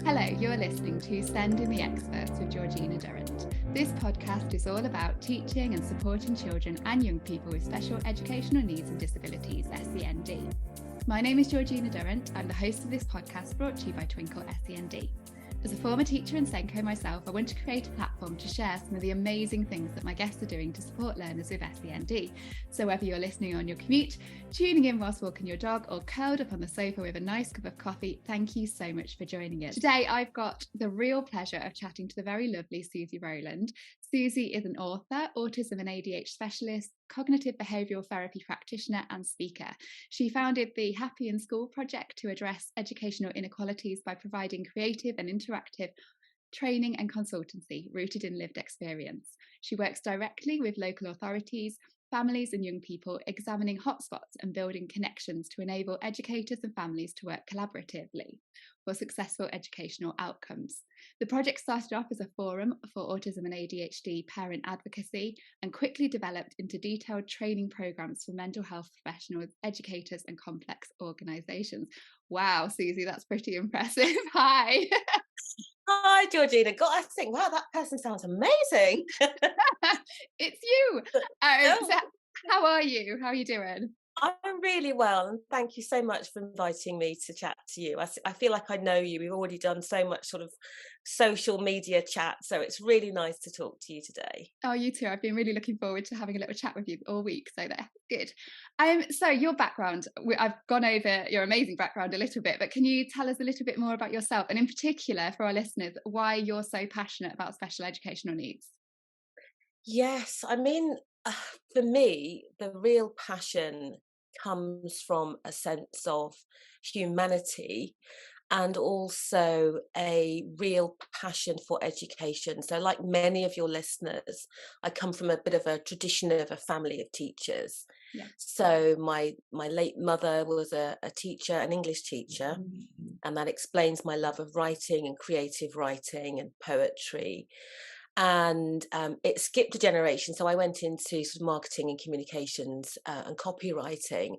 Hello, you're listening to Sending the Experts with Georgina Durrant. This podcast is all about teaching and supporting children and young people with special educational needs and disabilities, SEND. My name is Georgina Durrant. I'm the host of this podcast brought to you by Twinkle SEND. As a former teacher and SENCO myself, I want to create a platform to share some of the amazing things that my guests are doing to support learners with SEND. So whether you're listening on your commute, tuning in whilst walking your dog, or curled up on the sofa with a nice cup of coffee, thank you so much for joining us. Today, I've got the real pleasure of chatting to the very lovely Suzy Rowland. Suzy is an author, autism and ADHD specialist, cognitive behavioural therapy practitioner and speaker. She founded the Happy in School project to address educational inequalities by providing creative and interactive training and consultancy rooted in lived experience. She works directly with local authorities, families and young people, examining hotspots and building connections to enable educators and families to work collaboratively for successful educational outcomes. The project started off as a forum for autism and ADHD parent advocacy and quickly developed into detailed training programs for mental health professionals, educators and complex organisations. Wow, Suzy, that's pretty impressive. Hi. Hi, Georgina. God, I think, wow, that person sounds amazing. It's you. So Oh, how are you? How are you doing? I'm really well, and thank you so much for inviting me to chat to you. I feel like I know you. We've already done so much sort of social media chat, so it's really nice to talk to you today. Oh, you too. I've been really looking forward to having a little chat with you all week, so that's good. So your background, I've gone over your amazing background a little bit, but can you tell us a little bit more about yourself, and in particular for our listeners, why you're so passionate about special educational needs? Yes, I mean, for me, the real passion comes from a sense of humanity and also a real passion for education. So, like many of your listeners, I come from a bit of a tradition of a family of teachers. Yeah. So, my late mother was a teacher, an English teacher, and that explains my love of writing and creative writing and poetry. And it skipped a generation, so I went into sort of marketing and communications and copywriting,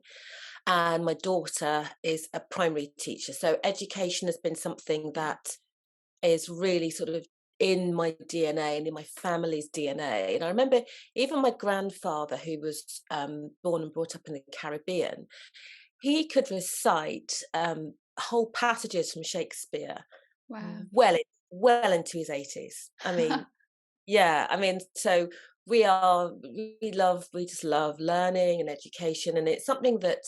and my daughter is a primary teacher. So education has been something that is really sort of in my DNA and in my family's DNA. And I remember even my grandfather, who was born and brought up in the Caribbean, he could recite whole passages from Shakespeare Wow. well into his 80s. I mean, yeah, I mean, so we just love learning and education, and it's something that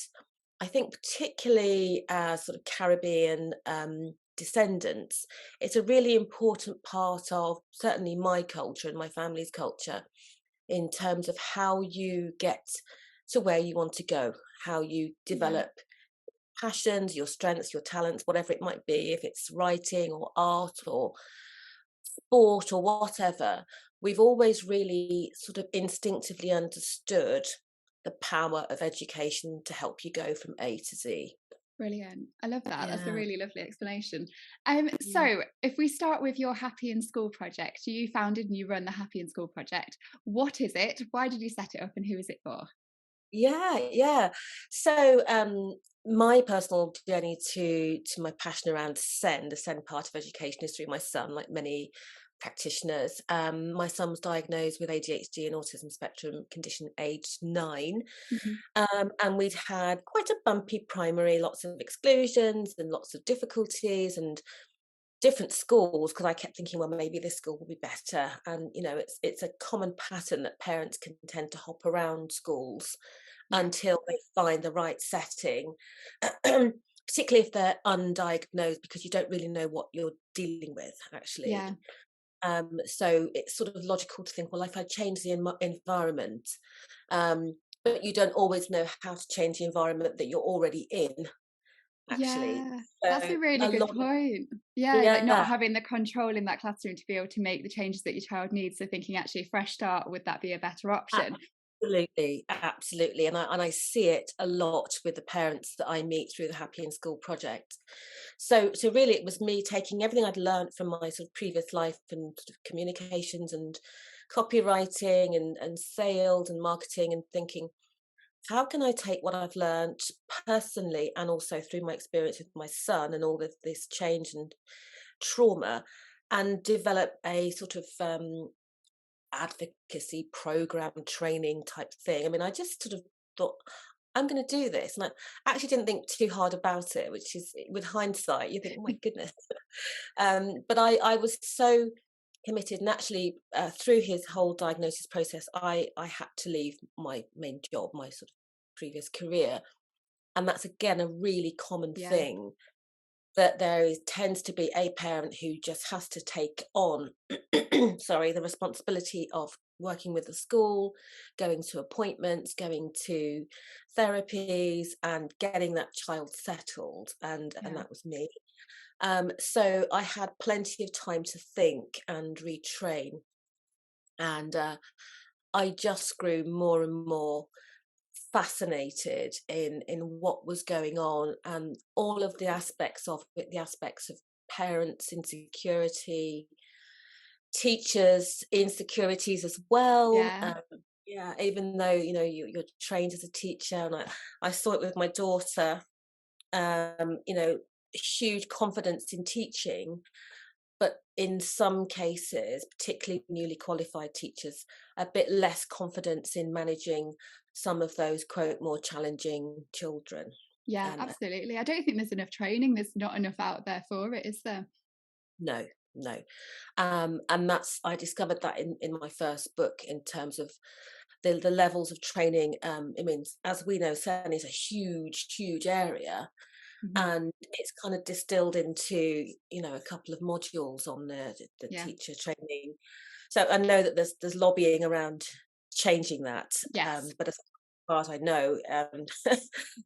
I think, particularly as sort of Caribbean descendants, it's a really important part of certainly my culture and my family's culture in terms of how you get to where you want to go, how you Yeah. develop passions, your strengths, your talents, whatever it might be, if it's writing or art or sport or whatever, we've always really sort of instinctively understood the power of education to help you go from A to Z. Brilliant. I love that. That's a Yeah. really lovely explanation. Yeah. So if we start with your Happy in School project, you founded and you run the Happy in School project. What is it? Why did you set it up and who is it for? Yeah. So my personal journey to my passion around SEND, the SEND part of education, is through my son, like many practitioners. My son was diagnosed with ADHD and autism spectrum condition aged 9. Mhm. And we'd had quite a bumpy primary, lots of exclusions and lots of difficulties and different schools, because I kept thinking, well, maybe this school will be better. And it's a common pattern that parents can tend to hop around schools Yeah. until they find the right setting, particularly if they're undiagnosed, because you don't really know what you're dealing with actually. Yeah. So it's sort of logical to think, well, if I change the environment, but you don't always know how to change the environment that you're already in, actually. Yeah. That's So a really a good lot of point. Yeah, like not yeah, having the control in that classroom to be able to make the changes that your child needs. So thinking actually fresh start, would that be a better option? absolutely, and I see it a lot with the parents that I meet through the Happy in School project. So really, it was me taking everything I'd learned from my sort of previous life and sort of communications and copywriting and sales and marketing, and thinking, how can I take what I've learned personally and also through my experience with my son and all of this change and trauma and develop a sort of advocacy program training type thing. I mean, I just sort of thought, I'm going to do this. And I actually didn't think too hard about it, which is, with hindsight, you think, oh my goodness. But I was so committed. And actually, through his whole diagnosis process, I had to leave my main job, my sort of previous career. And that's, again, a really common thing, that tends to be a parent who just has to take on sorry, the responsibility of working with the school, going to appointments, going to therapies, and getting that child settled. And that was me. So I had plenty of time to think and retrain. And I just grew more and more fascinated in what was going on, and all of the aspects of it, the aspects of parents' insecurity, teachers' insecurities as well. Yeah, even though you're trained as a teacher, and I saw it with my daughter. Huge confidence in teaching, but in some cases, particularly newly qualified teachers, a bit less confidence in managing some of those, quote, more challenging children. Yeah, absolutely. I don't think there's enough training. There's not enough out there for it, is there? No. And I discovered that in my first book, in terms of the levels of training. It means, as we know, certainly is a huge area. And it's kind of distilled into a couple of modules on the teacher training. So I know that there's lobbying around changing that. But as far as I know,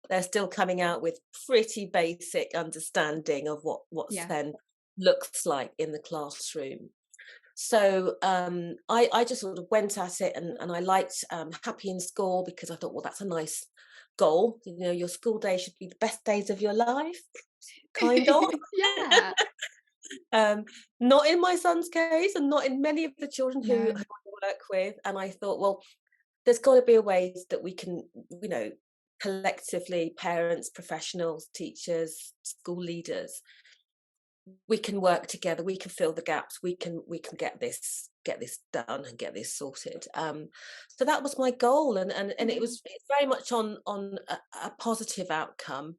they're still coming out with pretty basic understanding of what then looks like in the classroom. So I just sort of went at it, and I liked Happy in School, because I thought, well, that's a nice goal. Your school day should be the best days of your life, kind of. Yeah. Not in my son's case, and not in many of the children who I work with. And I thought, well, there's got to be a way that we can, collectively, parents, professionals, teachers, school leaders, we can work together, we can fill the gaps, we can get this done and get this sorted. So that was my goal, and it's very much on a positive outcome,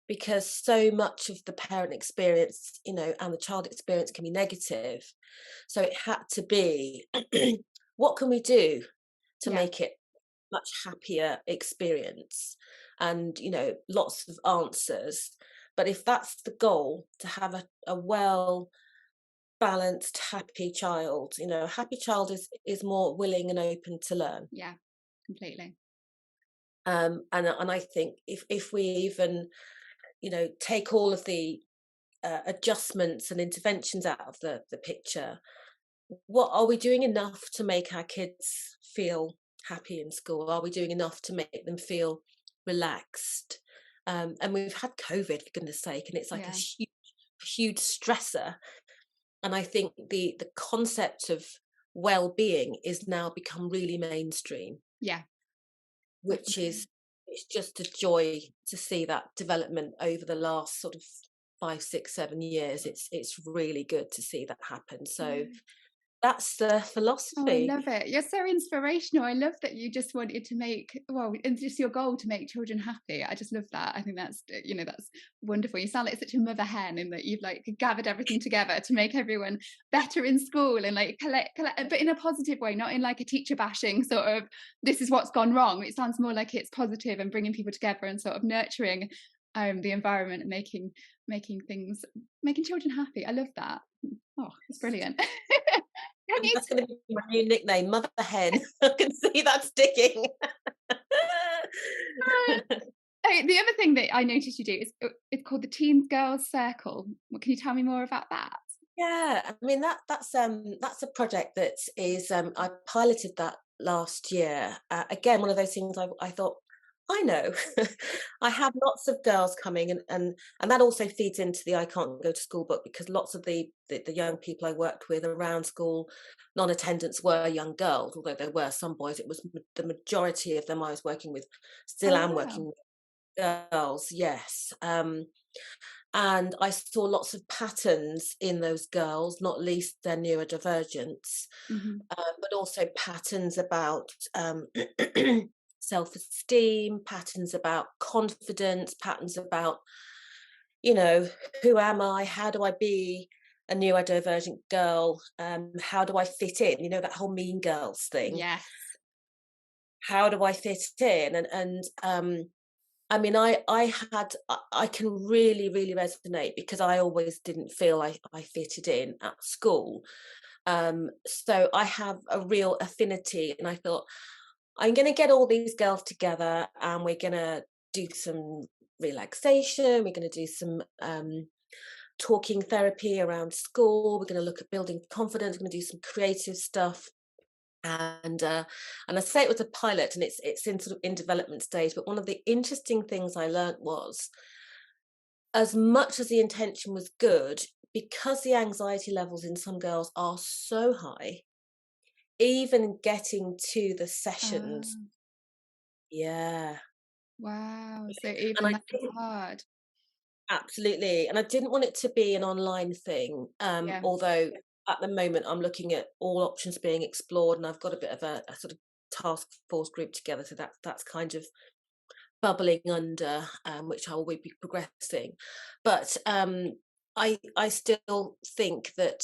because so much of the parent experience, and the child experience, can be negative. So it had to be, what can we do to make it much happier experience? And lots of answers. But if that's the goal, to have a well balanced, happy child, a happy child is more willing and open to learn. Yeah, completely. And I think if we even take all of the adjustments and interventions out of the picture, what are we doing enough to make our kids feel happy in school? Are we doing enough to make them feel relaxed? And we've had COVID, for goodness sake, and it's like a huge stressor. And I think the concept of well-being is now become really mainstream. Yeah. Which is, it's just a joy to see that development over the last sort of 5, 6, 7 years. It's really good to see that happen. So that's the philosophy. Oh, I love it. You're so inspirational. I love that you just wanted to and just your goal to make children happy. I just love that. I think that's wonderful. You sound like such a mother hen, in that you've gathered everything together to make everyone better in school, and collect, but in a positive way, not in a teacher bashing sort of, this is what's gone wrong. It sounds more like it's positive and bringing people together and sort of nurturing the environment and making children happy. I love that. Oh, it's brilliant. That's going to be my new nickname, Mother Hen. I can see that sticking. The other thing that I noticed you do is it's called the Teens Girls Circle. Can you tell me more about that? Yeah, I mean that's a project that is I piloted that last year. Again, one of those things I thought, I know. I have lots of girls coming, and that also feeds into the I Can't Go to School book, because lots of the young people I worked with around school non-attendants were young girls, although there were some boys. It was the majority of them I was working with, still am working with girls, yes. And I saw lots of patterns in those girls, not least their neurodivergence, Hmm. but also patterns about self-esteem, patterns about confidence, patterns about, you know, who am I? How do I be a neurodivergent girl? How do I fit in? You know, that whole Mean Girls thing. Yes. How do I fit in? I mean, I can really, really resonate because I always didn't feel I fitted in at school. So I have a real affinity, and I thought I'm going to get all these girls together, and we're going to do some relaxation. We're going to do some talking therapy around school. We're going to look at building confidence. We're going to do some creative stuff. And I say it was a pilot, and it's in sort of in development stage. But one of the interesting things I learned was, as much as the intention was good, because the anxiety levels in some girls are so high, even getting to the sessions, Oh, yeah. wow. So And even I that is didn't, hard. absolutely, and I didn't want it to be an online thing. Yeah. Although at the moment I'm looking at all options being explored, and I've got a bit of a sort of task force group together, so that's kind of bubbling under, which I will be progressing. But I still think that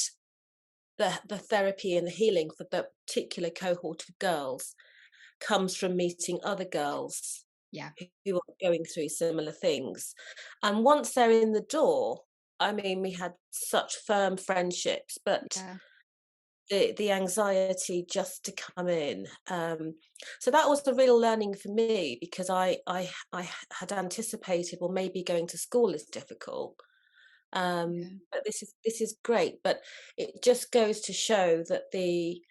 the therapy and the healing for the particular cohort of girls comes from meeting other girls Yeah. who are going through similar things. And once they're in the door, I mean, we had such firm friendships, but Yeah. the anxiety just to come in. So that was the real learning for me, because I had anticipated, well, maybe going to school is difficult. Yeah. But this is great. But it just goes to show that the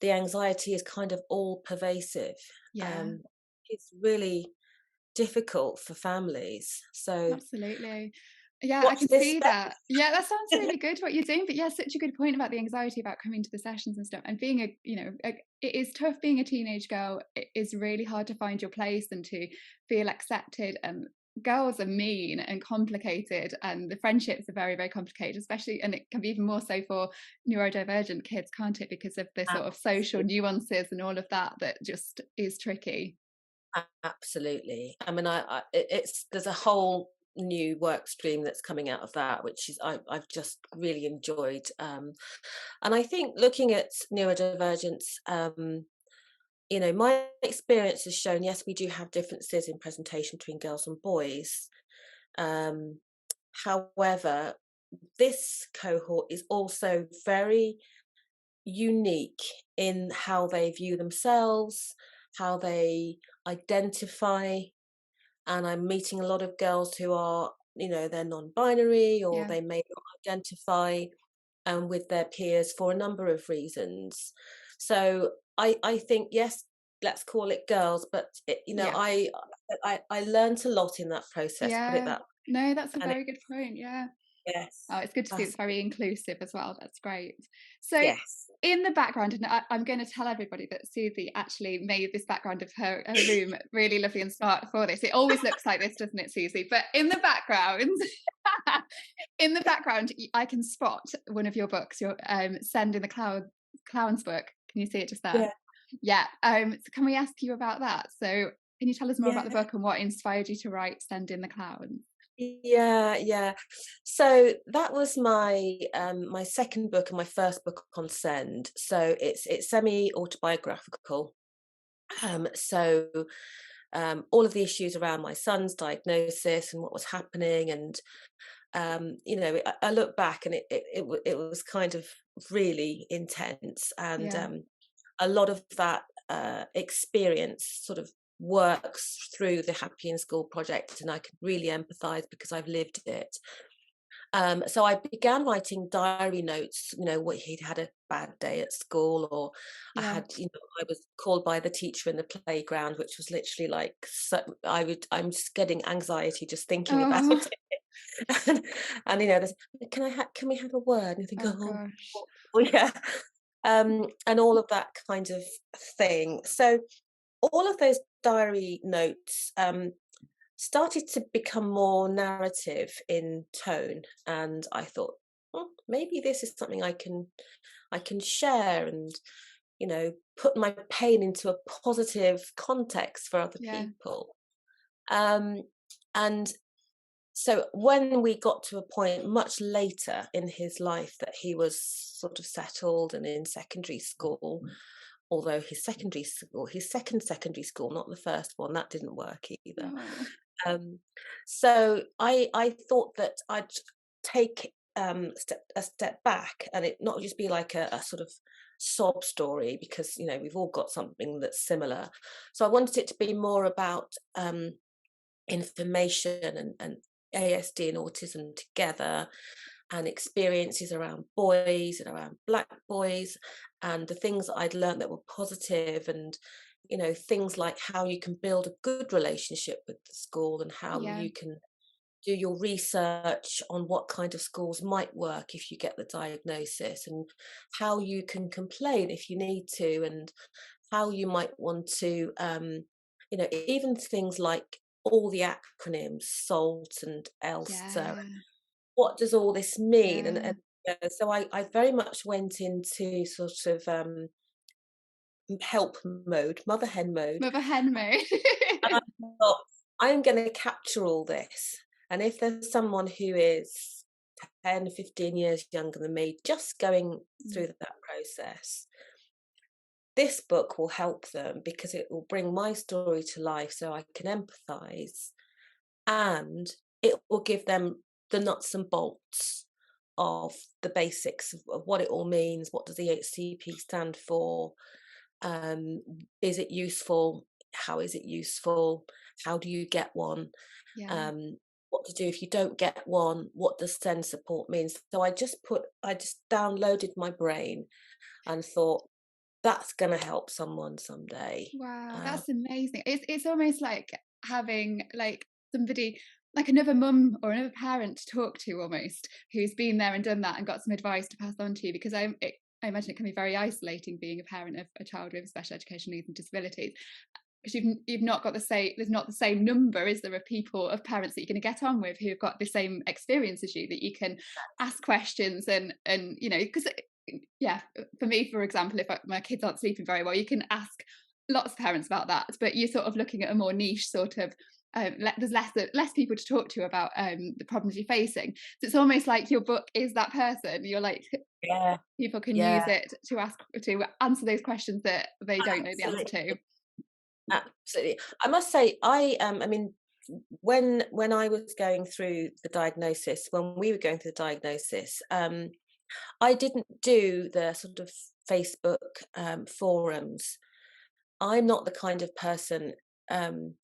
anxiety is kind of all pervasive. Yeah. Um, it's really difficult for families. So Absolutely. Yeah, I watch can this see space. that. Yeah, that sounds really good what you're doing. But yeah, such a good point about the anxiety about coming to the sessions and stuff. And being it is tough being a teenage girl. It is really hard to find your place and to feel accepted. And girls are mean and complicated, and the friendships are very, very complicated, especially, and it can be even more so for neurodivergent kids, can't it? Because of the sort of social Absolutely. nuances and all of that that just is tricky. Absolutely. I mean, it's there's a whole new work stream that's coming out of that, which is I've just really enjoyed. And I think looking at neurodivergence, you know, my experience has shown, yes, we do have differences in presentation between girls and boys. Um, However, this cohort is also very unique in how they view themselves, how they identify. And I'm meeting a lot of girls who are, you know, they're non-binary, or Yeah. they may not identify with their peers for a number of reasons. So I think, yes, let's call it girls, but you know, Yeah. I learned a lot in that process. Put it Yeah. that, No, that's a and it, very good point. Yeah. yes, Oh, it's good to see that's it's very inclusive as well. That's great. So, yes. in the background, and I'm going to tell everybody that Suzy actually made this background of her room really lovely and smart for this. It always looks like this, doesn't it, Suzy? But in the background, in the background, I can spot one of your books. Your Send in the Clowns book. Can you see it just there? Yeah, Yeah. So, can we ask you about that? So, can you tell us more about yeah. the book and what inspired you to write Send in the Clowns? Yeah, yeah. So that was my my second book and my first book on Send. So it's semi-autobiographical. So all of the issues around my son's diagnosis and what was happening, and you know, I look back, and it was kind of really intense, and Yeah. a lot of that experience sort of works through the Happy in School project, and I can really empathize because I've lived it. So I began writing diary notes, you know, what he'd had a bad day at school, or I Yeah. had, you know, I was called by the teacher in the playground, which was literally like, so, I'm just getting anxiety just thinking about Oh. it. And you know, there's, can we have a word? And you think, Oh oh, gosh. oh yeah. And all of that kind of thing. So all of those diary notes, started to become more narrative in tone, and I thought, "Hmm, maybe this is something I can share and, put my pain into a positive context for other Yeah. people." Um, and so when we got to a point much later in his life that he was sort of settled and in secondary school, although his second secondary school, not the first one, that didn't work either. Oh, Um, so I thought that I'd take a step back and it not just be like a sort of sob story, because we've all got something that's similar. So I wanted it to be more about information and ASD and autism together, and experiences around boys and around black boys, and the things that I'd learned that were positive, and things like how you can build a good relationship with the school, and how yeah. you can do your research on what kind of schools might work if you get the diagnosis, and how you can complain if you need to, and how you might want to even things like all the acronyms, SALT and ELSA, Yeah. what does all this mean? And, Yeah. so I very much went into sort of help mode, mother hen mode. Mother hen mode. And I thought, I'm going to capture all this. And if there's someone who is 10, 15 years younger than me, just going Mm, through that process, this book will help them, because it will bring my story to life so I can empathize, and it will give them the nuts and bolts of the basics of what it all means. What does the HCP stand for? Um, is it useful? How is it useful? How do you get one? yeah. What to do if you don't get one? What does send support mean? So I just downloaded my brain and thought, that's going to help someone someday. Wow, Uh, that's amazing. It's almost like having like somebody, like another mum or another parent to talk to, almost, who's been there and done that and got some advice to pass on to you, because I imagine it can be very isolating being a parent of a child with special educational needs and disabilities, because you've not got the same, there's not the same number, is there, of people, of parents that you're going to get on with who've got the same experience as you, that you can ask questions, and because yeah, for me, for example, if my kids aren't sleeping very well, you can ask lots of parents about that, but you're sort of looking at a more niche sort of, there's less people to talk to about the problems you're facing. So it's almost like your book is that person. You're like, yeah, people can use yeah, it to answer those questions that they don't know the answer absolutely. to. Absolutely. I must say, I mean, when I was going through the diagnosis, when we were going through the diagnosis, I didn't do the sort of Facebook forums. I'm not the kind of person um,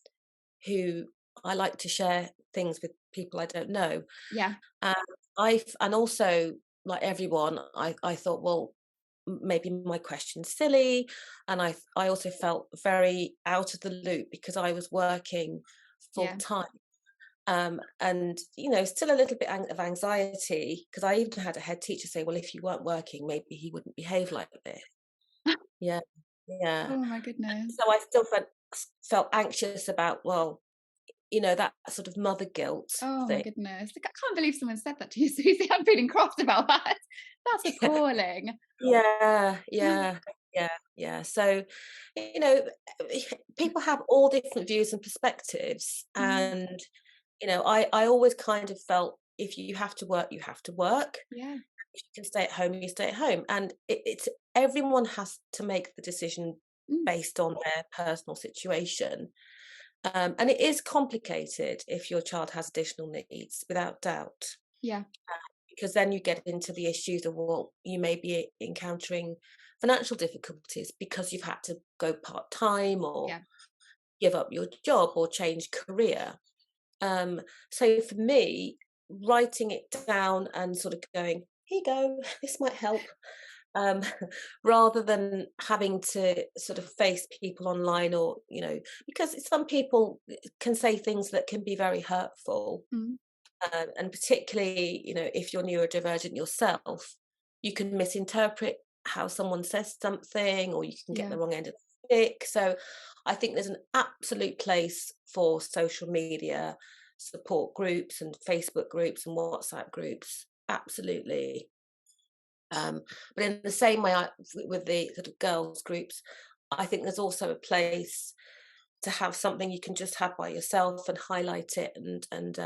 who I like to share things with people I don't know. Yeah, And and also, like everyone, I thought, well, maybe my question's silly, and I also felt very out of the loop because I was working full yeah, time, and still a little bit of anxiety, because I even had a head teacher say, well, if you weren't working, maybe he wouldn't behave like this. Yeah, yeah. oh my goodness. So I still felt anxious about, well, that sort of mother guilt Oh my thing. goodness. Like, I can't believe someone said that to you, Susie. I'm feeling cross about that. That's appalling. Yeah, yeah, yeah, yeah. So, you know, people have all different views and perspectives, Mm, and I always kind of felt, if you have to work, you have to work. yeah, If you can stay at home, you stay at home, and it's everyone has to make the decision mm, based on their personal situation. And it is complicated if your child has additional needs, without doubt, yeah, because then you get into the issues of, well, you may be encountering financial difficulties because you've had to go part-time, or yeah, give up your job, or change career. So for me, writing it down and sort of going, here you go, this might help, um, rather than having to sort of face people online, or because some people can say things that can be very hurtful, mm, and particularly, if you're neurodivergent yourself, you can misinterpret how someone says something, or you can get yeah, the wrong end of the sick. So I think there's an absolute place for social media support groups and Facebook groups and WhatsApp groups. Absolutely. But in the same way, with the sort of girls groups, I think there's also a place to have something you can just have by yourself and highlight it and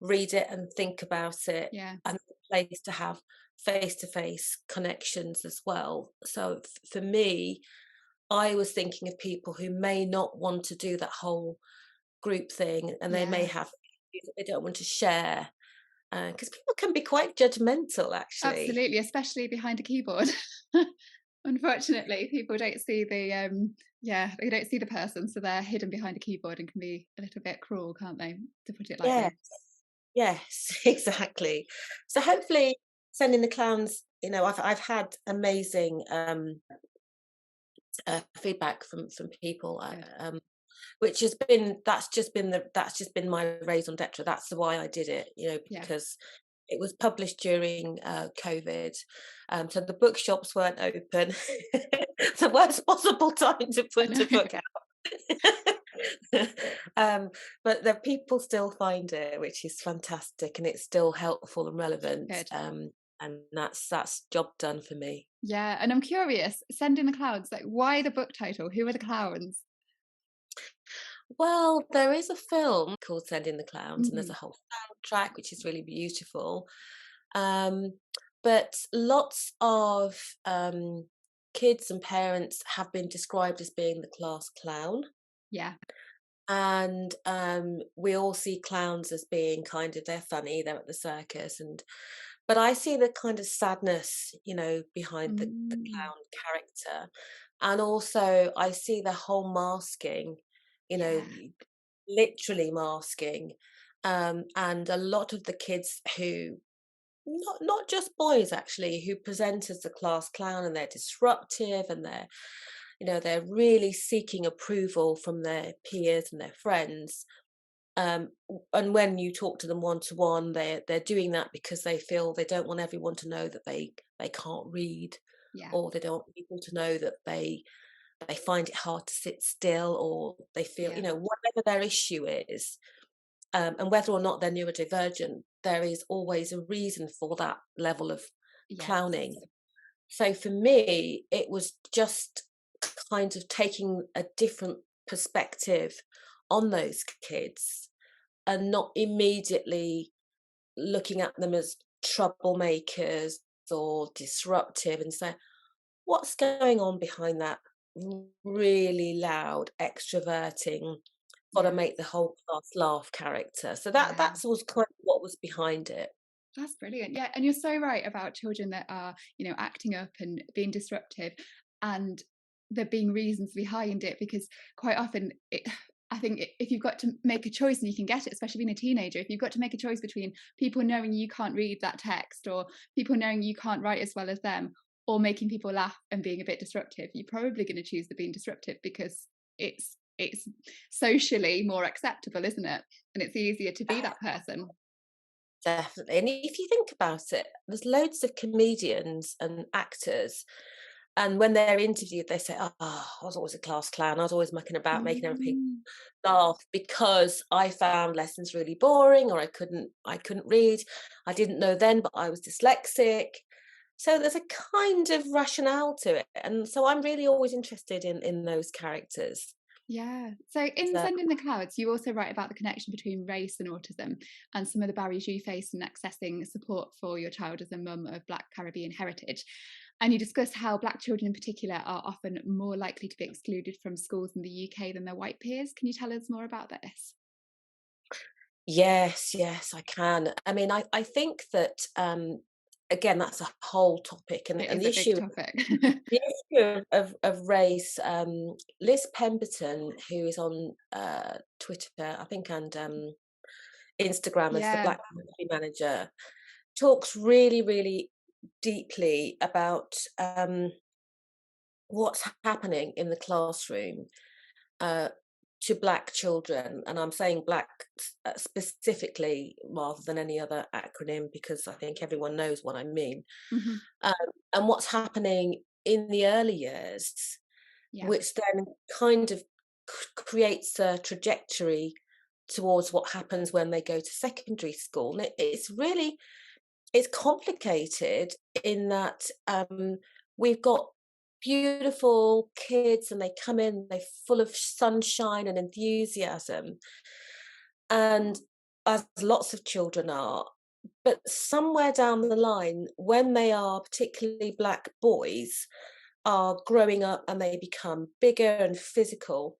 read it and think about it, Yeah, and a place to have face-to-face connections as well. So for me, I was thinking of people who may not want to do that whole group thing, and they may yeah, have issues that they don't want to share, because people can be quite judgmental, actually. absolutely, especially behind a keyboard. Unfortunately, people don't see the yeah, they don't see the person, so they're hidden behind a keyboard and can be a little bit cruel, can't they? To put it Yes, lightly. yes, exactly. So hopefully, sending the clowns. I've had amazing feedback from people, Good. which has been that's just been my raison d'etre. That's why I did it. Yeah. Because it was published during COVID, so the bookshops weren't open. The worst possible time to I put know. a book out. But the people still find it, which is fantastic, and it's still helpful and relevant. Good. And that's job done for me. Yeah, and I'm curious, Send in the Clouds, like why the book title? Who are the clowns? Well, there is a film called Send in the Clowns, and there's Mhm. a whole soundtrack which is really beautiful. Um, but lots of kids and parents have been described as being the class clown. Yeah. And we all see clowns as being kind of, they're funny, they're at the circus, but I see the kind of sadness, behind the Mm. clown character. And also I see the whole masking, you know, Yeah. literally masking. And a lot of the kids who, not just boys actually, who present as the class clown, and they're disruptive, and they're really seeking approval from their peers and their friends. And when you talk to them one to one, they're doing that because they feel they don't want everyone to know that they can't read, Yeah. or they don't want people to know that they find it hard to sit still, or they feel, Yeah. whatever their issue is, and whether or not they're neurodivergent, there is always a reason for that level of Yes. clowning. So for me, it was just kind of taking a different perspective on those kids, and not immediately looking at them as troublemakers or disruptive, and say, what's going on behind that really loud, extroverting, got to Yeah. make the whole class laugh character? So that Yeah. that's was kind of what was behind it. That's brilliant. Yeah, and you're so right about children that are, acting up and being disruptive, and there being reasons behind it. Because quite often, I think if you've got to make a choice, and you can get it, especially being a teenager, if you've got to make a choice between people knowing you can't read that text, or people knowing you can't write as well as them, or making people laugh and being a bit disruptive, you're probably going to choose the being disruptive because it's socially more acceptable, isn't it? And it's easier to be that person. Definitely. And if you think about it, there's loads of comedians and actors, and when they're interviewed, they say, "Oh, I was always a class clown. I was always mucking about, making everything Mm. laugh because I found lessons really boring, or I couldn't read. I didn't know then, but I was dyslexic." So there's a kind of rationale to it, and so I'm really always interested in those characters. Yeah. So in So, Send in the Clouds, you also write about the connection between race and autism, and some of the barriers you face in accessing support for your child as a mum of Black Caribbean heritage. And you discuss how Black children in particular are often more likely to be excluded from schools in the UK than their white peers. Can you tell us more about this? yes, yes, I can. I mean, I think that, again, that's a whole topic, and It and is the a big issue topic. the issue of race. Liz Pemberton, who is on Twitter, I think, and Instagram as the Yeah. Black Community Manager, talks really, really deeply about what's happening in the classroom uh, to Black children. And I'm saying Black specifically rather than any other acronym, because I think everyone knows what I mean. Mhm. Um, and what's happening in the early years. Yeah. which then kind of creates a trajectory towards what happens when they go to secondary school. And it's complicated in that we've got beautiful kids and they come in, they're full of sunshine and enthusiasm, and as lots of children are. But somewhere down the line, when they are, particularly black boys, are growing up and they become bigger and physical,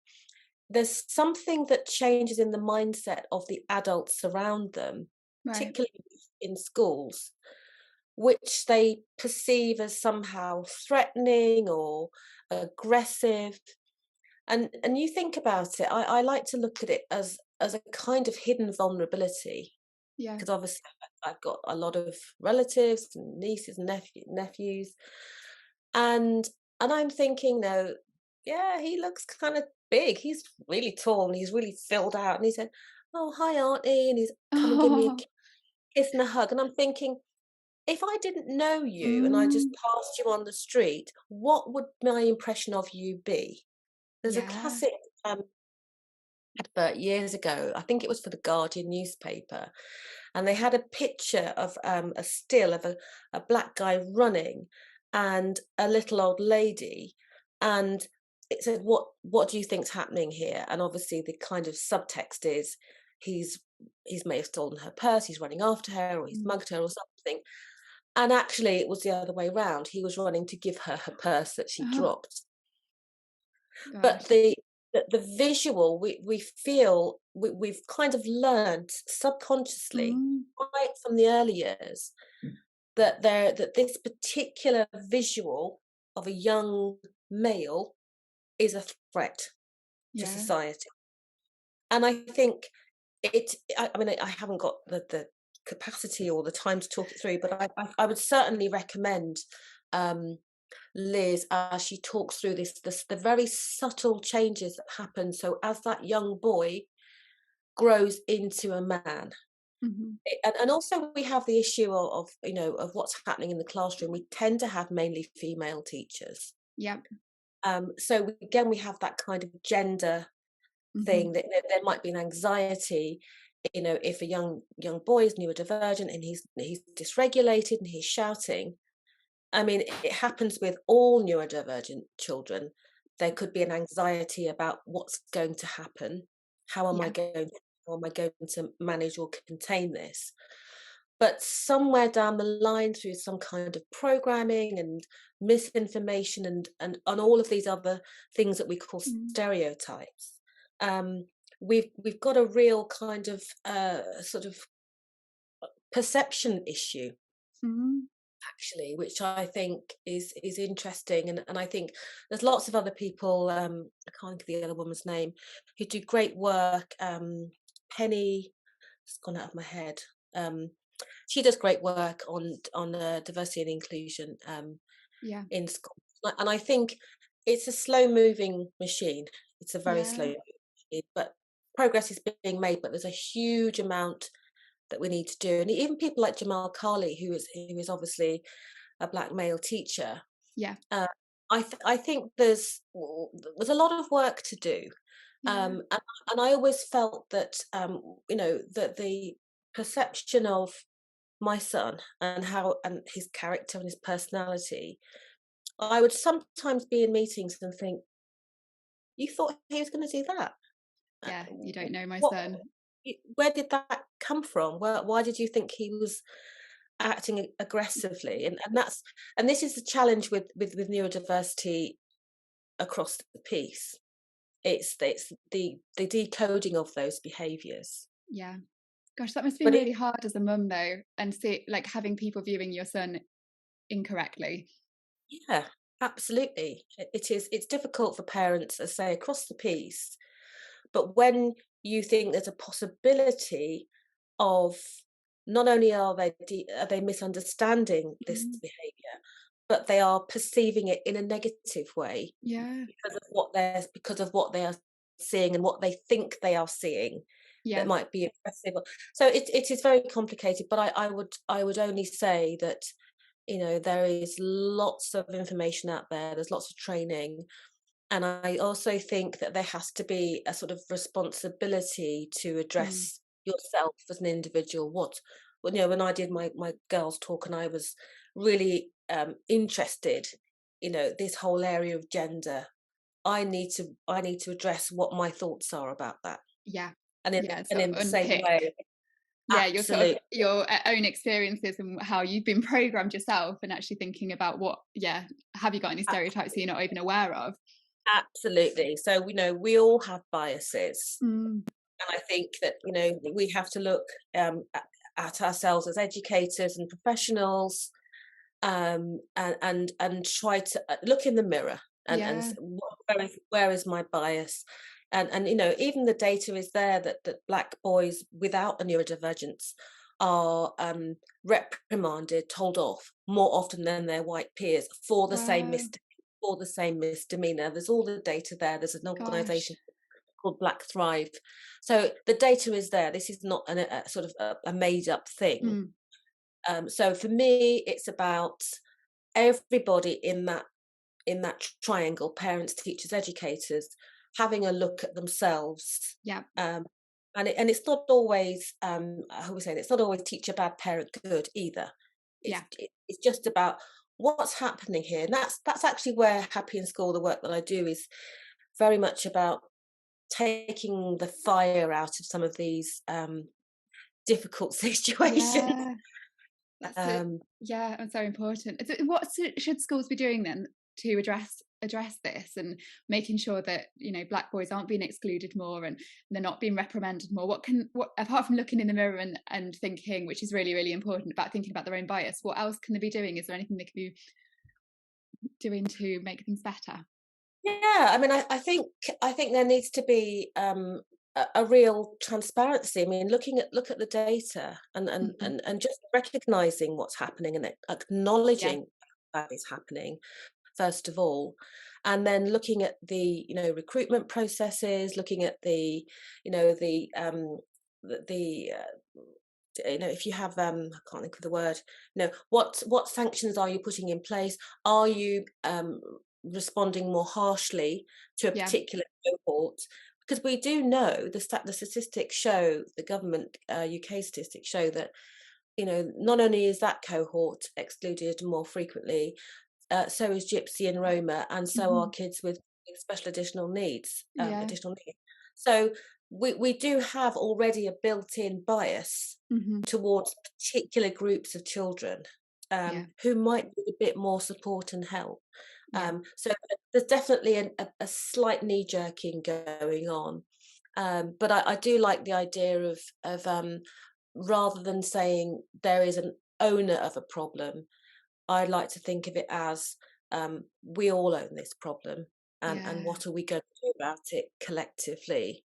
there's something that changes in the mindset of the adults around them, Right. particularly in schools, which they perceive as somehow threatening or aggressive. And you think about it, I like to look at it as a kind of hidden vulnerability, Yeah. because obviously I've got a lot of relatives and nieces and nephews, and I'm thinking, no, yeah, he looks kind of big. He's really tall and he's really filled out. And he said, "Oh, hi, Auntie," and he's come and give me a Oh. kiss and a hug. And I'm thinking, if I didn't know you and I just Mm. passed you on the street, what would my impression of you be? There's a Yeah. classic advert years ago. I think it was for the Guardian newspaper, and they had a picture of a still of a black guy running and a little old lady, and it said, what do you think's happening here? And obviously the kind of subtext is he's may have stolen her purse, he's running after her, or he's Mm. mugged her or something. And actually it was the other way round. He was running to give her her purse that she Oh, dropped. But gosh. the visual, we feel we've kind of learned subconsciously Mm. right from the early years that this particular visual of a young male is a threat to Yeah. society. And I think I mean, I haven't got the capacity or the time to talk it through, but I would certainly recommend um, Liz, as she talks through this the very subtle changes that happen. So as that young boy grows into a man, Mhm. and also we have the issue of of what's happening in the classroom. We tend to have mainly female teachers. Yep. So again, we have that kind of gender Mhm. thing that there might be an anxiety. If a young boy is neurodivergent and he's dysregulated and he's shouting, I mean, it happens with all neurodivergent children. There could be an anxiety about what's going to happen. Yeah. How am I going to manage or contain this? But somewhere down the line, through some kind of programming and misinformation and all of these other things that we call Mm. stereotypes, um, we've got a real kind of sort of perception issue, Mm. actually, which I think is interesting. And I think there's lots of other people, I can't think of the other woman's name, who do great work. Penny, it's gone out of my head. Um, she does great work on diversity and inclusion Yeah. in schools. And I think it's a slow moving machine. It's a very slow Yeah. machine, but progress is being made, but there's a huge amount that we need to do. And even people like Jamal Carley, who is obviously a black male teacher, Yeah. uh, I think there's a lot of work to do, Yeah. and I always felt that that the perception of my son and his character and his personality, I would sometimes be in meetings and think, you thought he was going to do that? Yeah. You don't know my What? son. Where did that come from? Why did you think he was acting aggressively? And this is the challenge with neurodiversity across the piece. It's the decoding of those behaviours. Yeah. Gosh, that must have been But it really hard as a mum though, and see like having people viewing your son incorrectly. Yeah, absolutely. It's difficult for parents, as say, across the piece. But when you think there's a possibility of not only are they misunderstanding this Mm. behaviour, but they are perceiving it in a negative way Yeah. because of what they are seeing and what they think they are seeing, that Yeah. might be aggressive. So it is very complicated. But I would only say that there is lots of information out there. There's lots of training, And I also think that there has to be a sort of responsibility to Mm. address yourself as an individual. Well, when I did my girls' talk, and I was really interested, this whole area of gender, I need to address what my thoughts are about that. Yeah. And in Yeah, and sort of in the same unpick, way, yeah, your sort of absolutely, your own experiences and how you've been programmed yourself, and actually thinking about what, yeah, have you got any stereotypes that you're not even aware of? absolutely. So, we all have biases. Mm. And I think that, we have to look at ourselves as educators and professionals, and try to look in the mirror and Yeah. where is my bias? And even the data is there that black boys without a neurodivergence are reprimanded, told off more often than their white peers Wow. for the same misdemeanor. There's all the data there. There's an Gosh. organisation called Black Thrive. So the data is there. This is not a sort of a made up thing. Mm. So for me, it's about everybody in that triangle: parents, teachers, educators, having a look at themselves. Yeah. And it's not always, how we say it, it's not always teacher bad, parent good either. Yeah. It's just about what's happening here, and that's actually where Happy in School, the work that I do, is very much about taking the fire out of some of these difficult situations. Yeah. That's it. Um, Yeah, and so important. What should schools be doing then to address this, and making sure that, black boys aren't being excluded more, and they're not being reprimanded more? What, apart from looking in the mirror and thinking, which is really, really important, about thinking about their own bias, what else can they be doing? Is there anything they could be doing to make things better? yeah, I mean, I think there needs to be a real transparency. I mean, look at the data, and and Hmm. and and just recognizing what's happening and Yeah. acknowledging that is happening first of all, and then looking at the recruitment processes, looking at the you know the if you have I can't think of the word, what sanctions are you putting in place? Are you responding more harshly to a Yeah. particular cohort? Because we do know the statistics show, the government UK statistics show that not only is that cohort excluded more frequently, so is Gypsy and Roma, and so are Hmm. kids with special additional needs. Yeah. So we do have already a built-in bias Hmm. towards particular groups of children, Yeah. who might need a bit more support and help. Yeah. So there's definitely a slight knee-jerking going on, but I do like the idea of rather than saying there is an owner of a problem, I like to think of it as we all own this problem, and Yeah. what are we going to do about it collectively?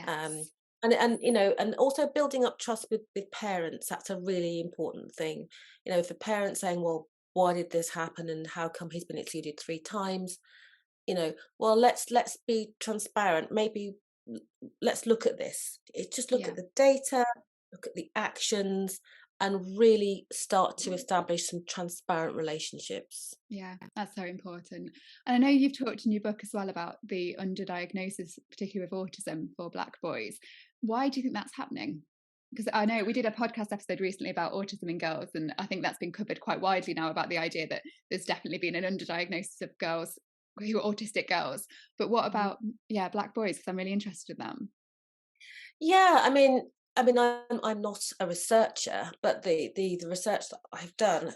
Um, Yes. and also building up trust with parents. That's a really important thing. If a parent saying, "Well, why did this happen, and how come he's been excluded 3 times?" Well, let's be transparent. Maybe let's look at this. Just look Yeah. at the data, look at the actions, and really start to establish some transparent relationships. Yeah, that's so important. And I know you've talked in your book as well about the underdiagnosis, particularly with autism for Black boys. Why do you think that's happening? Because I know we did a podcast episode recently about autism in girls, and I think that's been covered quite widely now, about the idea that there's definitely been an underdiagnosis of girls who are autistic girls. But what Mhm. about, yeah, Black boys? Because I'm really interested in them. Yeah, I mean, I'm not a researcher, but the research that I've done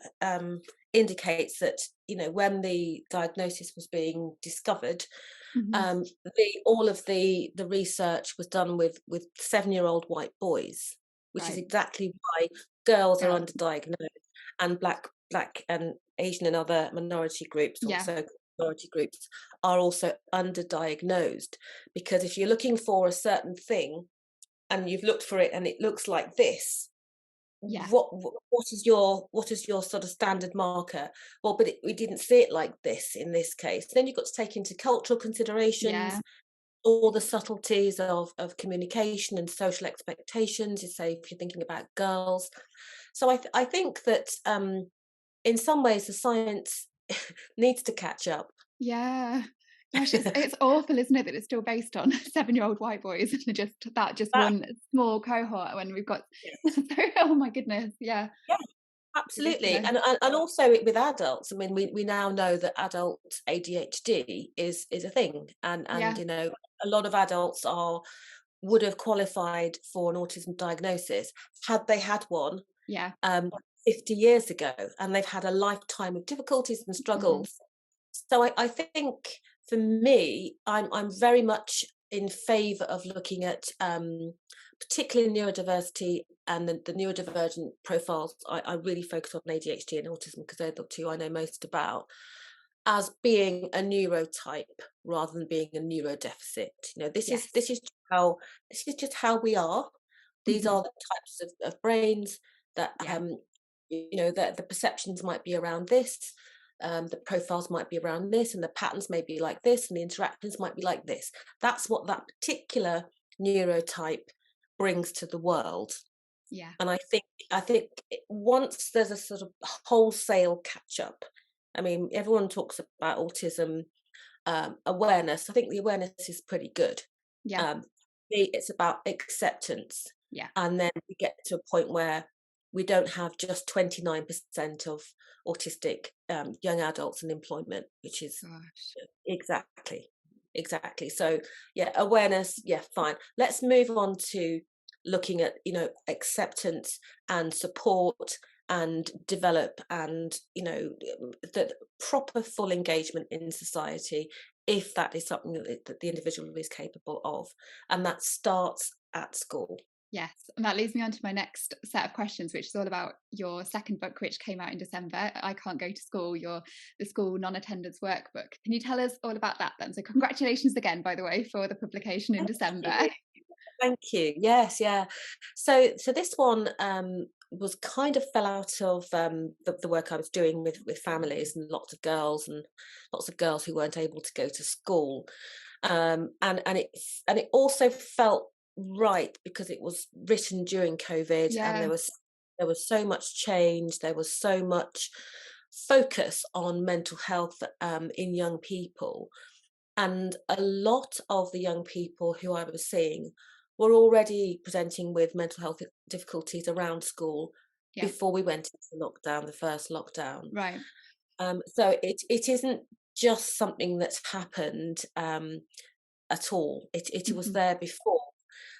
indicates that when the diagnosis was being discovered, Hmm. all of the research was done with 7-year-old white boys, which is Right. exactly why girls are Girls. underdiagnosed, and black and Asian and other minority groups, Yeah. also minority groups, are also underdiagnosed, because if you're looking for a certain thing and you've looked for it and it looks like this, Yeah. what is your sort of standard marker? Well, but we didn't see it like this in this case. Then you've got to take into cultural Yeah. considerations, all the subtleties of communication and social expectations, you say, if you're thinking about girls. So I think that in some ways the science needs to catch up. Yeah. Gosh, it's awful, isn't it, that it's still based on 7-year-old white boys and just That, one small cohort when we've got yes. oh my goodness, yeah, Yeah, absolutely. ridiculous. And also with adults, I mean, we now know that adult ADHD is a thing, and Yeah, a lot of adults would have qualified for an autism diagnosis had they had one yeah. um, 50 years ago, and they've had a lifetime of difficulties and Mhm. struggles. So I think for me, I'm very much in favour of looking at particularly neurodiversity and the neurodivergent profiles. I really focus on ADHD and autism because they're the two I know most about, as being a neurotype rather than being a neurodeficit. Yes. This is just how we are. These Mhm. are the types of brains that Yeah. that the perceptions might be around this, the profiles might be around this, and the patterns may be like this, and the interactions might be like this. That's what that particular neurotype brings to the world. Yeah. And I think once there's a sort of wholesale catch up, I mean, everyone talks about autism awareness. I think the awareness is pretty good. Yeah. Um, it's about acceptance, Yeah. and then we get to a point where we don't have just 29% of autistic young adults in employment, which is Gosh. exactly, exactly. So yeah, awareness, yeah, fine. Let's move on to looking at acceptance and support and develop and the proper full engagement in society, if that is something that the individual is capable of, and that starts at school. Yes, and that leads me on to my next set of questions, which is all about your second book, which came out in December. I Can't Go to School, the school non-attendance workbook. Can you tell us all about that then? So congratulations again, by the way, for the publication in Thank December. you. Thank you. Yes, yeah. So this one was kind of fell out of the work I was doing with families and lots of girls who weren't able to go to school, and it also felt right because it was written during COVID, and Yeah, there was so much change, there was so much focus on mental health in young people, and a lot of the young people who I was seeing were already presenting with mental health difficulties around school yeah, before we went into lockdown, the first lockdown. right. So it isn't just something that's happened at all. It was Mhm. there before.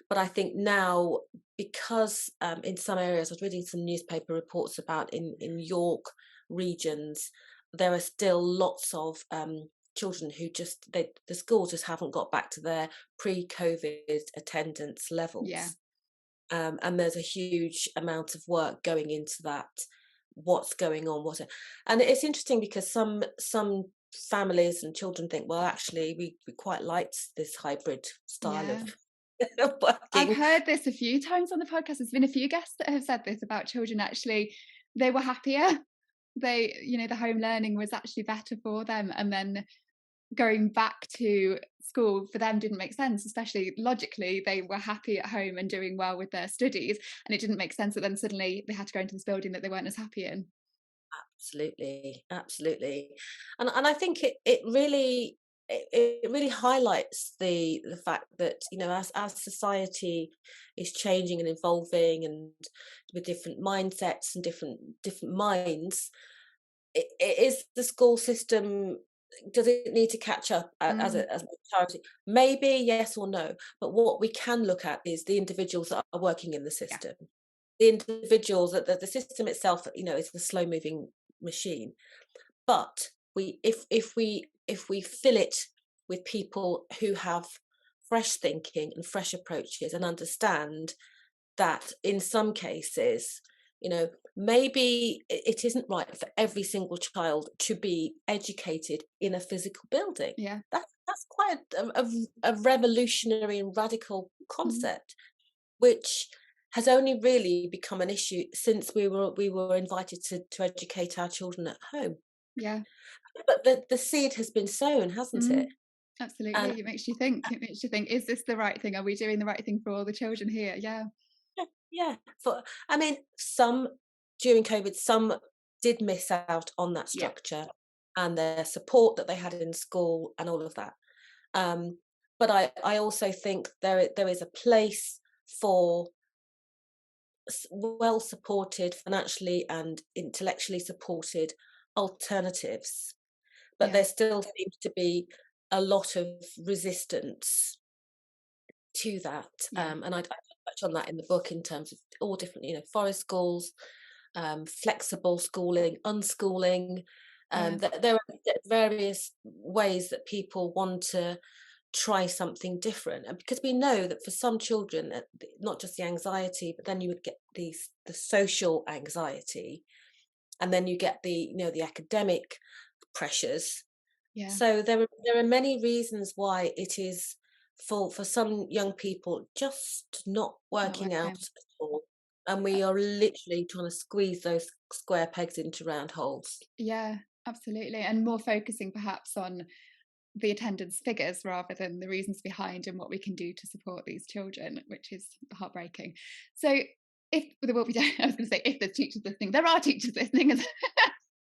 But I think now, because in some areas, I was reading some newspaper reports about in York regions, there are still lots of children who the schools just haven't got back to their pre-COVID attendance Yeah. levels. And there's a huge amount of work going into that. What's going on? And it's interesting because some families and children think, well, actually, we quite liked this hybrid style Yeah. of I've working. heard this a few times on the podcast. There's been a few guests that have said this about children actually they were happier. The home learning was actually better for them. And then going back to school for them didn't make sense, especially logically. They were happy at home and doing well with their studies. And it didn't make sense that then suddenly they had to go into this building that they weren't as happy in. Absolutely, absolutely, and I think it really highlights the fact that as society is changing and evolving, and with different mindsets and different minds, it is the school system. Does it need to catch up Mm, as a charity? Maybe yes or no. But what we can look at is the individuals that are working in the yeah. system, the individuals that the system itself, is a slow moving machine. But if we fill it with people who have fresh thinking and fresh approaches, and understand that in some cases, maybe it isn't right for every single child to be educated in a physical building. Yeah. That's quite a revolutionary and radical Mm, concept, which has only really become an issue since we were invited to educate our children at home. yeah. But the seed has been sown, hasn't it? Mm, And absolutely. It makes you think. It makes you think, is this the right thing? Are we doing the right thing for all the children here? Yeah. yeah, yeah. I mean, some during COVID, some did miss out on that Yeah. structure, and their support that they had in school and all of that. But I also think there is a place for well supported, financially and intellectually supported alternatives. But Yeah. there still seems to be a lot of resistance to that. Yeah. And I touch on that in the book in terms of all different, forest schools, flexible schooling, unschooling. Yeah. There are various ways that people want to try something different, and because we know that for some children, not just the anxiety, but then you would get the social anxiety, and then you get the academic pressures. Yeah. So there are many reasons why it is for some young people just not Not working out working. at all, and we are literally trying to squeeze those square pegs into round holes. Yeah, absolutely. And more focusing perhaps on the attendance figures rather than the reasons behind and what we can do to support these children, which is heartbreaking. So if there will be, I was going to say, if there's teachers listening, there are teachers listening.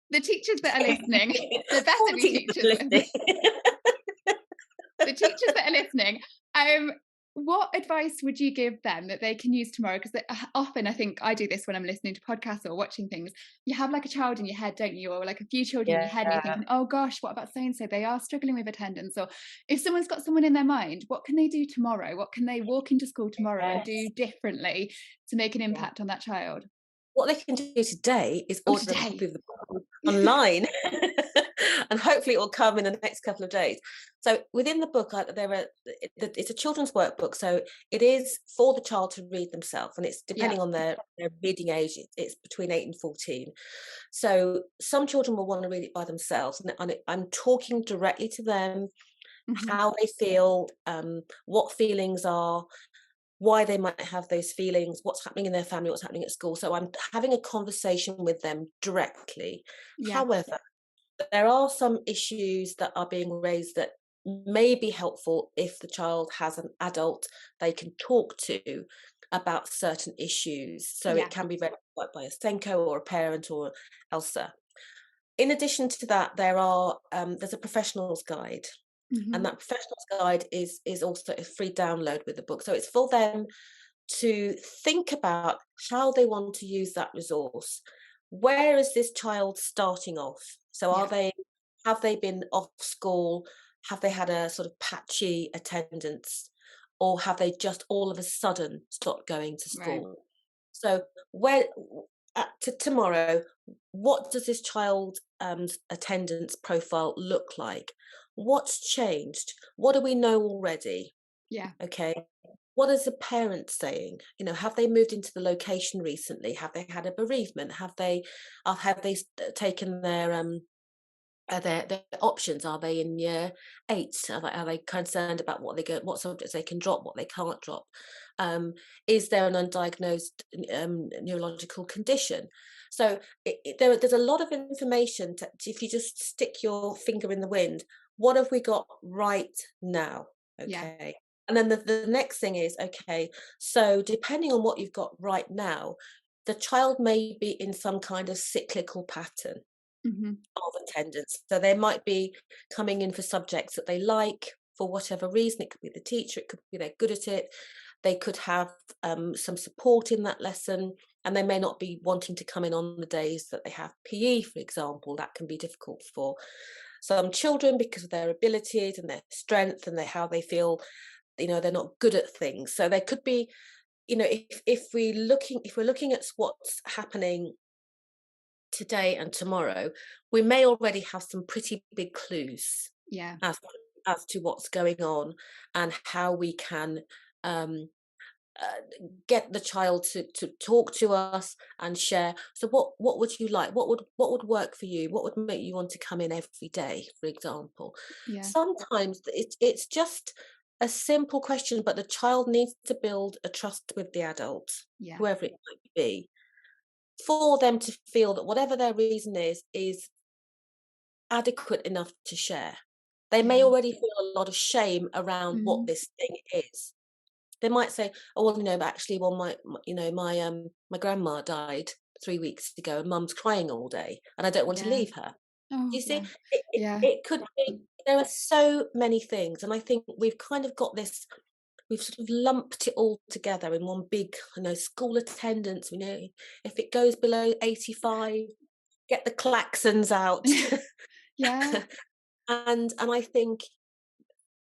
The teachers that are listening, there All better the be teachers teachers listening. the teachers that are listening, what advice would you give them that they can use tomorrow? Because often I think I do this when I'm listening to podcasts or watching things. You have like a child in your head, don't you? Or like a few children in your head, and you're Yeah. thinking, oh gosh, what about so and so? They are struggling with attendance. Or if someone's got someone in their mind, what can they do tomorrow? What can they walk into school tomorrow and do Yes. differently to make an Yeah. impact on that child? What they can do today is Oh, order a copy today. of the book online, and hopefully it will come in the next couple of days. So within the book, it's a children's workbook, so it is for the child to read themselves, and it's Yeah. depending on their reading age. It's between 8 and 14. So some children will want to read it by themselves, and I'm talking directly to them, Hmm. how they feel, what feelings are, why they might have those feelings, what's happening in their family, what's happening at school. So I'm having a conversation with them directly. Yeah. However, there are some issues that are being raised that may be helpful if the child has an adult they can talk to about certain issues. So Yeah. it can be read by a Senko or a parent or ELSA. In addition to that, there's a professionals guide, and Hmm. that professionals guide is also a free download with the book. So it's for them to think about how they want to use that resource. Where is this child starting off? So Yeah. have they been off school? Have they had a sort of patchy attendance? Or have they just all of a sudden stopped going to Right. school? So where to tomorrow, what does this child's attendance profile look like? What's changed? What do we know already? Yeah. Okay. What is the parent saying? Have they moved into the location recently? Have they had a bereavement? Taken their options? Are they in year 8? Are they concerned about what subjects they can drop, what they can't drop? Is there an undiagnosed neurological condition? So there's a lot of information if you just stick your finger in the wind. What have we got right now? Yeah. Okay. And then the next thing is, okay, so depending on what you've got right now, the child may be in some kind of cyclical pattern Hmm. of attendance. So they might be coming in for subjects that they like for whatever reason. It could be the teacher, it could be they're good at it. They could have some support in that lesson, and they may not be wanting to come in on the days that they have PE, for example. That can be difficult for some children because of their abilities and their strength and how they feel, they're not good at things. So there could be, if we're looking at what's happening today and tomorrow, we may already have some pretty big clues Yeah. as as to what's going on and how we can um, get the child to talk to us and share. So what would you like? What would work for you? What would make you want to come in every day, for example? Yeah. Sometimes it's just a simple question, but the child needs to build a trust with the adult, Yeah. whoever it might be, for them to feel that whatever their reason is adequate enough to share. They may Yeah. already feel a lot of shame around what Mm. this thing is. They might say, "Oh, well, but actually, well, my grandma died 3 weeks ago, and Mum's crying all day, and I don't want to Yeah. leave her." Oh, Do you see? yeah. It, it, Yeah. it could be, there are so many things. And I think we've kind of got this, we've sort of lumped it all together in one big, school attendance. If it goes below 85, get the klaxons out. Yeah. And I think,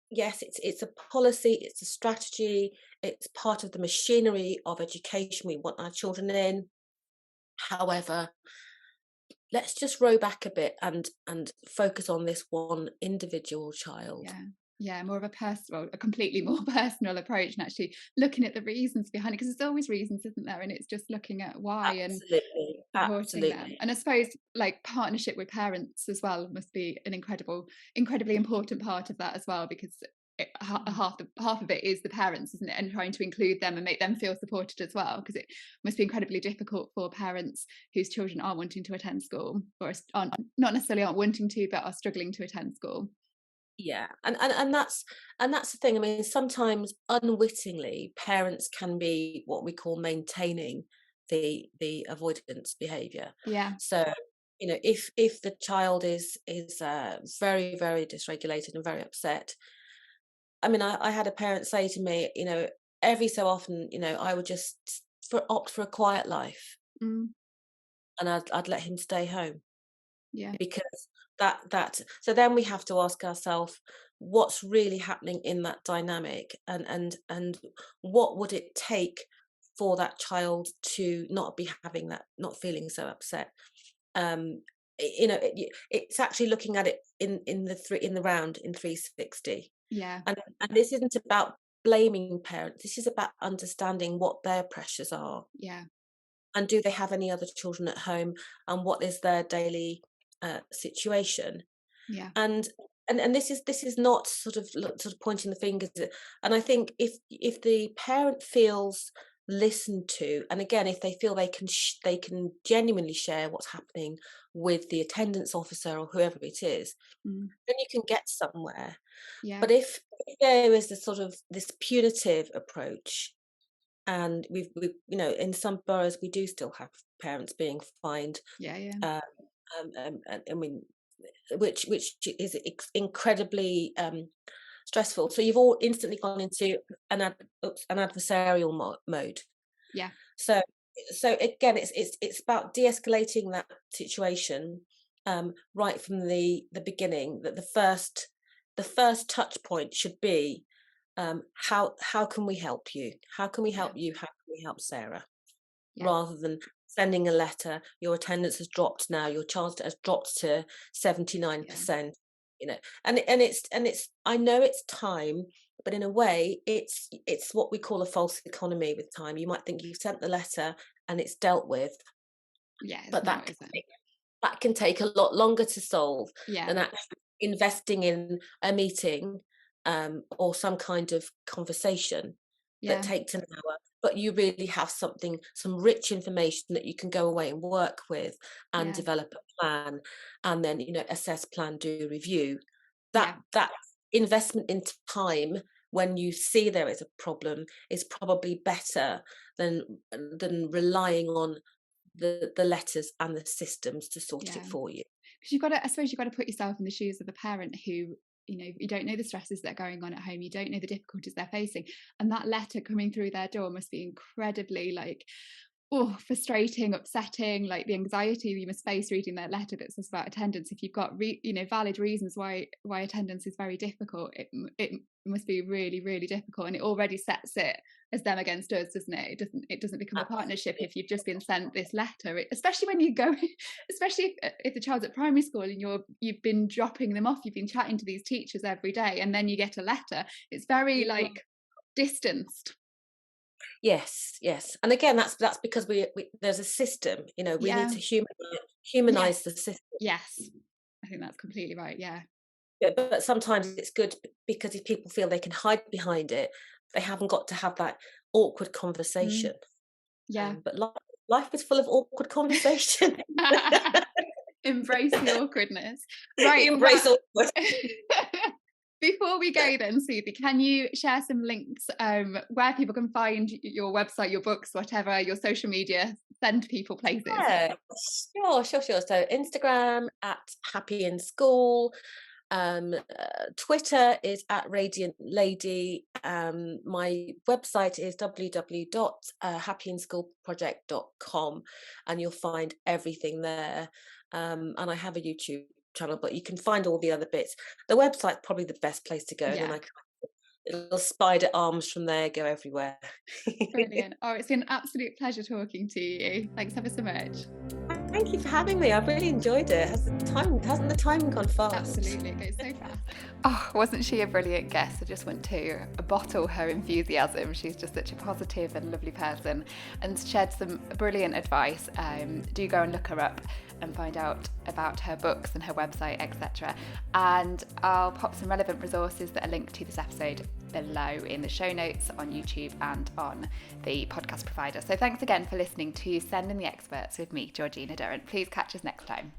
yes, it's a policy, it's a strategy, it's part of the machinery of education we want our children in. However, let's just row back a bit and focus on this one individual child. Yeah. Yeah, more of a personal, a completely more personal approach, and actually looking at the reasons behind it, because there's always reasons, isn't there? And it's just looking at why and Absolutely, supporting them. absolutely. And I suppose like partnership with parents as well must be an incredibly important part of that as well, because half of it is the parents, isn't it? And trying to include them and make them feel supported as well, because it must be incredibly difficult for parents whose children are wanting to attend school, or aren't, not necessarily aren't wanting to, but are struggling to attend school. Yeah, and that's the thing. I mean, sometimes unwittingly, parents can be what we call maintaining the avoidance behaviour. Yeah. So, if the child is very, very dysregulated and very upset. I mean, I had a parent say to me, every so often, I would just opt for a quiet life, Mm, and I'd let him stay home. yeah. Because that so then we have to ask ourselves, what's really happening in that dynamic, and what would it take for that child to not be having that, not feeling so upset. um it's actually looking at it in the round in 360. Yeah. And this isn't about blaming parents, this is about understanding what their pressures are, Yeah. and do they have any other children at home, and what is their daily situation. Yeah. And and and this is not sort of pointing the fingers and I think if the parent feels listened to, and again, if they feel they can genuinely share what's happening with the attendance officer or whoever it is, Mm, then you can get somewhere. yeah. But if there is this sort of this punitive approach, and we've in some boroughs we do still have parents being fined, Yeah. Yeah. um, and I mean, which is incredibly stressful. So you've all instantly gone into an adversarial mode. Yeah. So again, it's about de-escalating that situation, right from the beginning. That the first touch point should be, how can we help you? How can we Yeah. help you? How can we help Sarah? Yeah. Rather than sending a letter, your attendance has dropped now, your child has dropped to Yeah. 79%, and it's I know it's time, but in a way it's what we call a false economy with time. You might think you've sent the letter and it's dealt with, Yeah. It's but not, is it? that can take a lot longer to solve Yeah. than actually investing in a meeting, or some kind of conversation that Yeah. takes an hour, but you really have some rich information that you can go away and work with and Yeah. develop a plan, and then assess, plan, do, review. Yeah. That investment in time when you see there is a problem is probably better than relying on the letters and the systems to sort Yeah. it for you. Because you've got to, I suppose you've got to put yourself in the shoes of a parent who, you don't know the stresses that are going on at home, you don't know the difficulties they're facing, and that letter coming through their door must be incredibly like, oh, frustrating, upsetting, like the anxiety you must face reading that letter that says about attendance. If you've got valid reasons why attendance is very difficult, it must be really, really difficult, and it already sets it as them against us, doesn't it? It doesn't become a partnership Absolutely. if you've just been sent this letter, especially when you go especially if the child's at primary school and you've been dropping them off, you've been chatting to these teachers every day, and then you get a letter. It's very Yeah. like distanced. Yes, yes. And again, that's because we there's a system, we need Yeah. to Yes. humanize the system. Yes. I think that's completely right. Yeah. Yeah, but sometimes it's good because if people feel they can hide behind it, they haven't got to have that awkward Mm, conversation. yeah. But life is full of awkward conversation. Embrace the awkwardness. Right. Embrace Well, awkward. Before we go then, Suzy, can you share some links where people can find your website, your books, whatever, your social media, send people places? Yeah, sure. So Instagram at Happy in School. Twitter is at Radiant Lady. My website is www.happyinschoolproject.com, and you'll find everything there. And I have a YouTube channel, but you can find all the other bits. The website's probably the best place to go, and then little spider arms from there go everywhere. Brilliant. Oh, it's been an absolute pleasure talking to you. Thanks ever so much. Thank you for having me. I've really enjoyed it. Hasn't the time gone fast? Absolutely, it goes so fast. Oh, wasn't she a brilliant guest? I just want to bottle her enthusiasm. She's just such a positive and lovely person, and shared some brilliant advice. Do go and look her up and find out about her books and her website, etc. And I'll pop some relevant resources that are linked to this episode below in the show notes on YouTube and on the podcast provider. So thanks again for listening to Send in the Experts with me, Georgina Durrant. Please catch us next time.